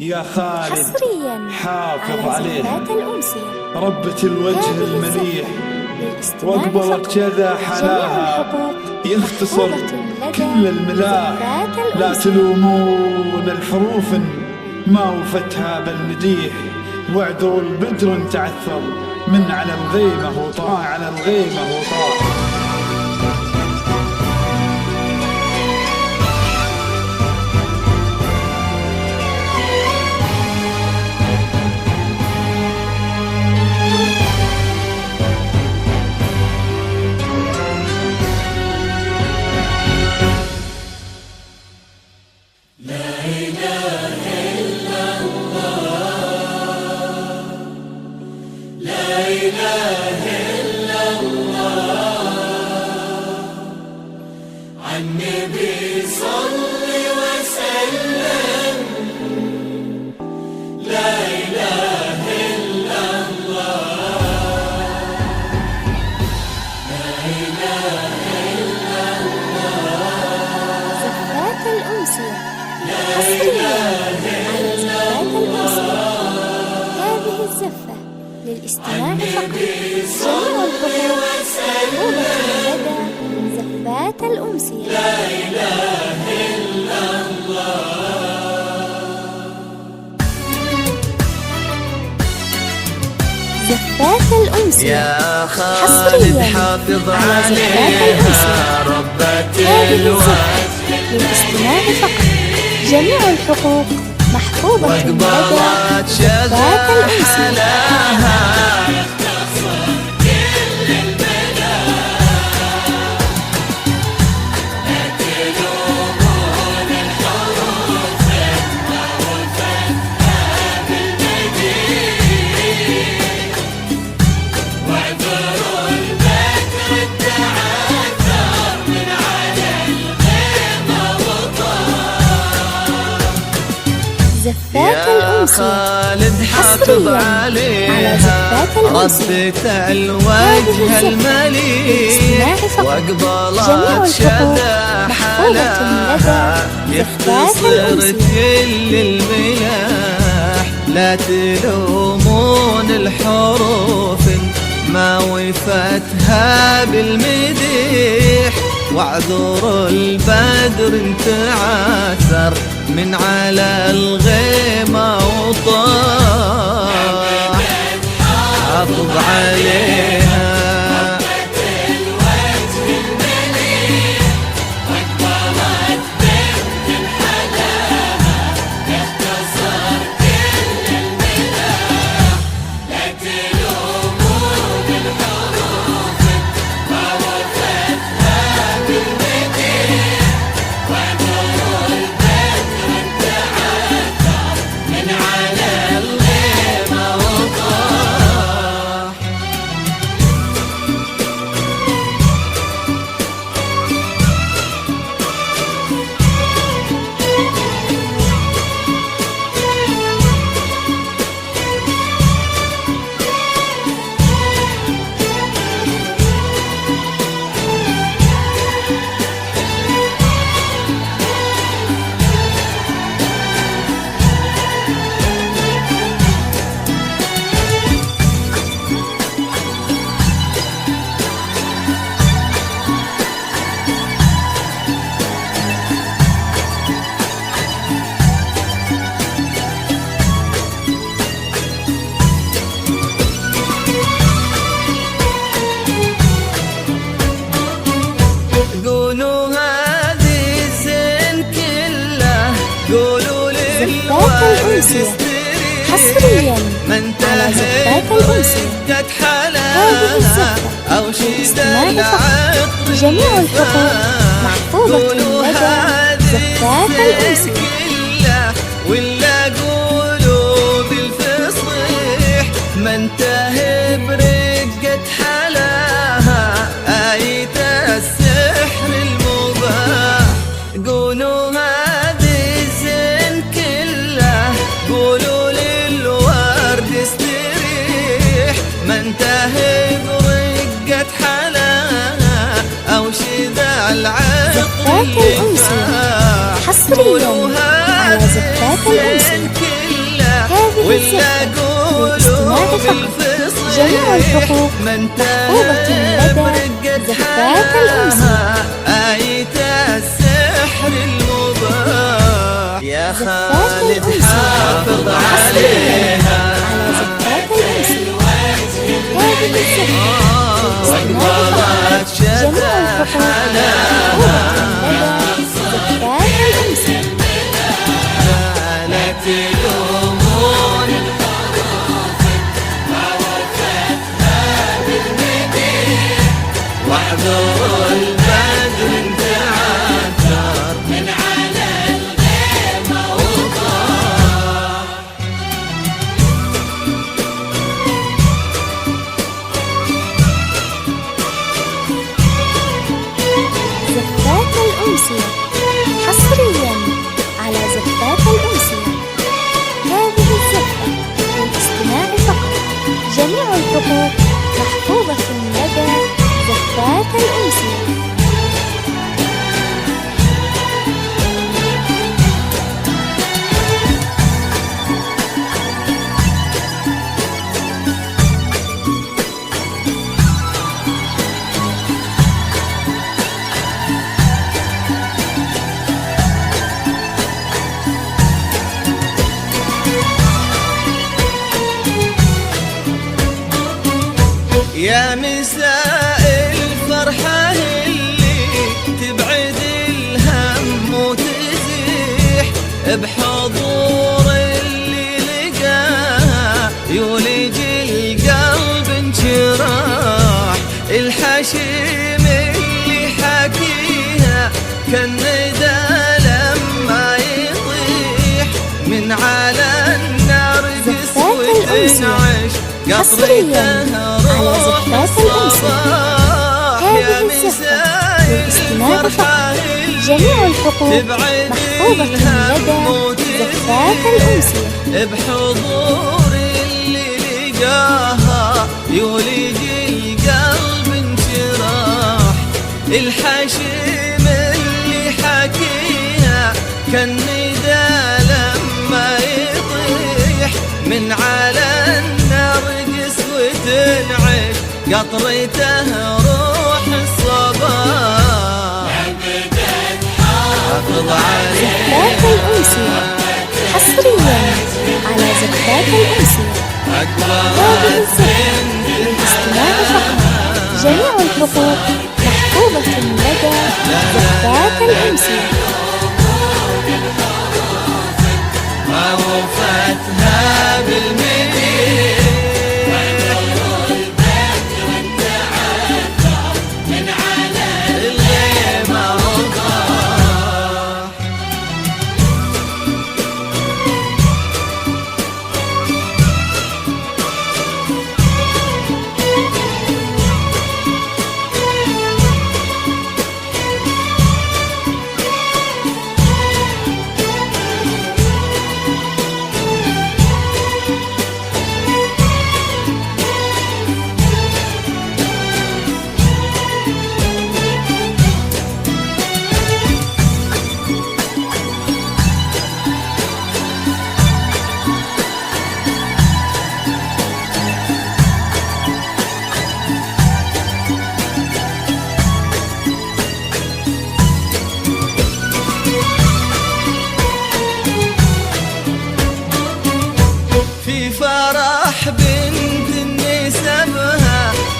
يا خالد حصريا حافظ على عليه زفات الأمسية ربة الوجه هذه المليح الزفة واقبلك كذا حلاها يختصر كل الملاح. لا تلومون الحروف ما وفتها بالمديح واعذروا البدر تعثر من على الغيمة وطاع النبي صل وسلم. لا إله إلا الله، لا إله إلا الله. زفات الأمسية حصريا على زفات الأمسية. هذه الزفة للاستماع فقط. جميع الحقوق مطلوبة لدى زفات الأمسية. لا إله إلا الله. زفات الأمسية يا خالد حافظ عليها ربة الوجه للاستماع فقط. جميع الحقوق محفوظة لدى زفات الأمسية. زفات الأمسية خالد حافظ عليها ربة الوجه المليح واقبلت شذا حلاها يختصر كل الملاح. لا تلومون الحروف ما وفتها بالمديح واعذروا البدر تعثر من على الغيمة وطاح. حافظ عليها حصريا على زفات الأمسية. هذه الزفة للاستماع فقط. جميع الحقوق محفوظة لدى زفات الأمسية. ولا قولوا بالفصيح ما انتهى برقة حلاها آية السحر المباح. قولوا هذه الزين كله قولوا للورد استريح ما انتهى برقة حلاها أو شذا العقل زفات الأمسية حصريا على زفات الأمسية. فقط. جميع الحقوق محفوظة لدى زفات الأمسية. آية السحر المباح يا خالد حافظ عليها على زفات الأمسية. هذه الزفة وقبضت شتى حلاها لدى زفات الأمسية. كانت الأمور واحذر البدر انتعثر من على الغيمة وطار. زفات الأمسية حصريا على زفات الأمسية. هذه الزفة للاستماع فقط. جميع الحقوق محفوظة لدى زفات الأمسية. يا مساء الفرحة اللي تبعد الهم وتزيح بحضور اللي لقاها يولج القلب انشراح. الحشيم اللي حكيها كالندى لما يطيح من على النار وتنعش حصريا على زفات الأمسية. هذه الزفة للاستماع فقط. جميع الحقوق محفوظة لدى زفات الأمسية. بحضور اللي لقاها يولج القلب انشراح. الحشيم اللي حكيها كالندى لما يطيح من على النار وتنعش قطرته روح الصباح. حافظ عليها زفات الأمسية حصريا على زفات الأمسية. هذه الزفة للاستماع فقط. جميع الحقوق محفوظة لدى زفات الأمسية. ما وفتها بالميل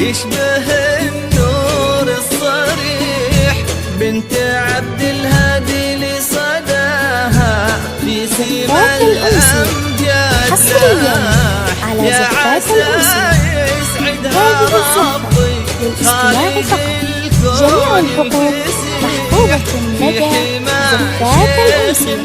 يشبه النور الصريح بنت عبد الهادي لصداها في سيما الأمجاد حصريا على زفات الأمسية. هذه الزفة للاستماع فقط. جميع الحقوق محفوظة لدى زفات الأمسية.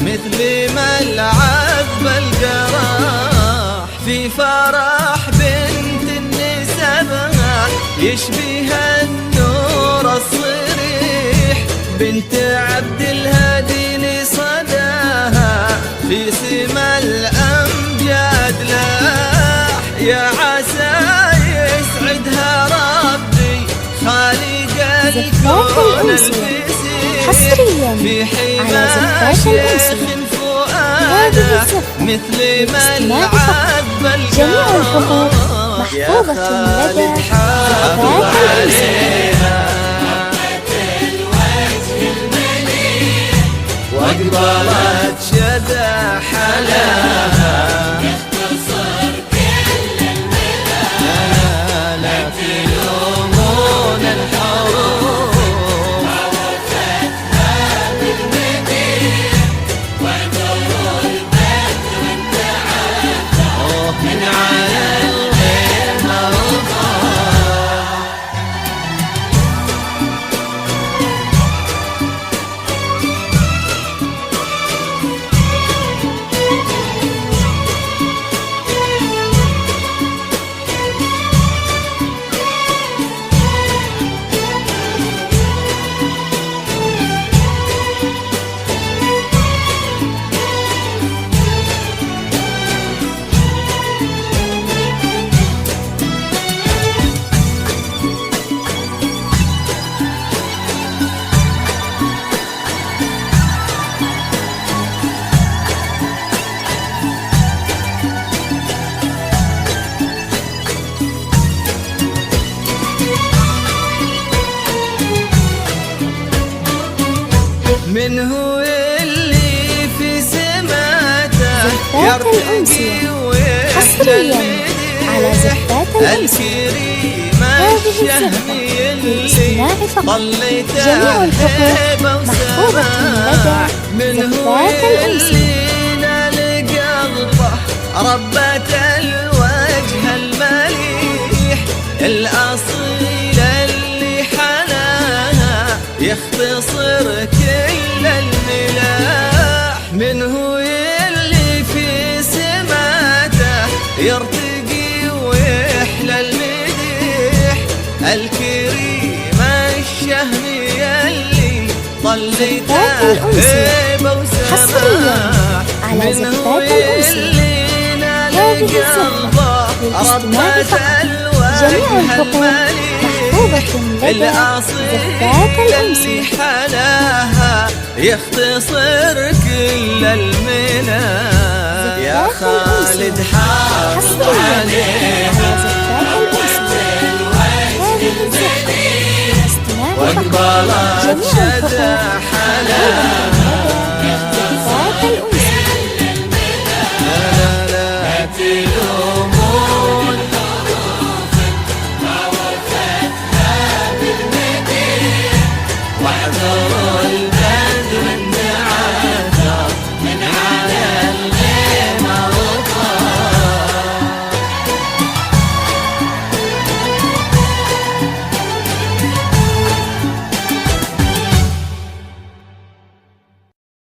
مثل ما العذب الجراح في فرح بنت النسبها يشبه النور الصريح بنت عبد الهادي لصداها في سما الأمجاد لاح. يا عسى يسعدها ربي خالق الكون الفسيح حصريا في على زفات الأمسية. فؤاد السعادة مثل ملعب بالقرار. جميع الحقوق محفوظة لدى زفاف الأنثى. واقبلت شذا حلاها يختصر كل الملا، لا تلومون الحروف ما وفتها بالمديح، واعتبروا البدر والتعب من على الغير مرضى. من هو اللي في سماته يرتقي حصرياً على زفات الأنثى. الكريم هذه الشهمي الزفة اللي للاستماع فقط. طليته جميع الحقوق هيبة محفوظة وسماح. لدى من هو زفات الأنثى. اللي نال قلبه ربة الوجه المليح الأصيل اللي حناها يختصر كل الملاح. من هو اللي في سماته يرتقي ويحلى المديح الكريم الشهمي اللي طليته هيبة وسماح. من هو اللي نال قلبه ربة الوجه المليح الأصيل اللي حلاها يختصر كل المنى. يا خالد حافظ عليها واقبلت شذا حلاها. لا تلومون ما وفتها بالمديح، واحذروا